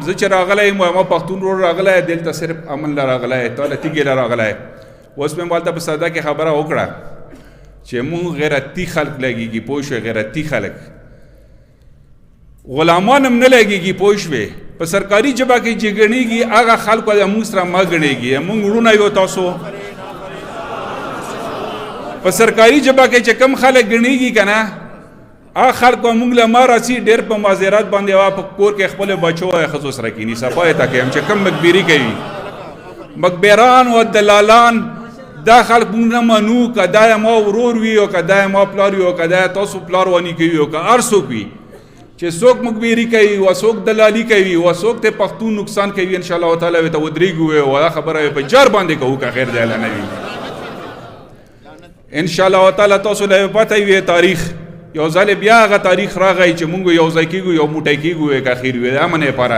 زه چې راغلی یم ما پښتون ورور راغلی دلته صرف امن له راغلی تا له تیږې له راغلی اوس مې مالته په ساده کې خبره وکړه چې مونږ غیرتي خلک لګېږي پوه شوې غیرتي خلک غلامان هم نه لګېږي پوه شوې په سرکاري ژبه کې چې ګڼېږي هغه خلکو د مونږ سره مه ګڼېږي مونږ وروڼه یو تاسو په سرکاري ژبه کې چې کم خلک ګڼېږي که نه هغه خلکو مونږ له ما راسي ډېر په معذرت باندې په کور کې خپلو بچو او ښځو سره کښېني صفا یې ته کویم چې کم مکبري کوي مکبران او دلالان دا خلک مونږ نه منو که دا یې ما ورور وي او که دا یې ما پلار وي او که دا یې تاسو پلار ونی کوي او که هر څوک وي چې څوک مکبري کوي او څوک دلالي کوي او څوک ته پښتون نقصان کوي انشاءالله تعالی ورته ودرېږو او دا خبره په جار باندې کوو که خیر دی الله نه وي انشاءالله تعالی تاسو له پته وي تاریخ یو ځل بیا هغه تاریخ راغی چې مونږ یو ځای کېږو یو موټی کېږو که خیر وي د امن لپاره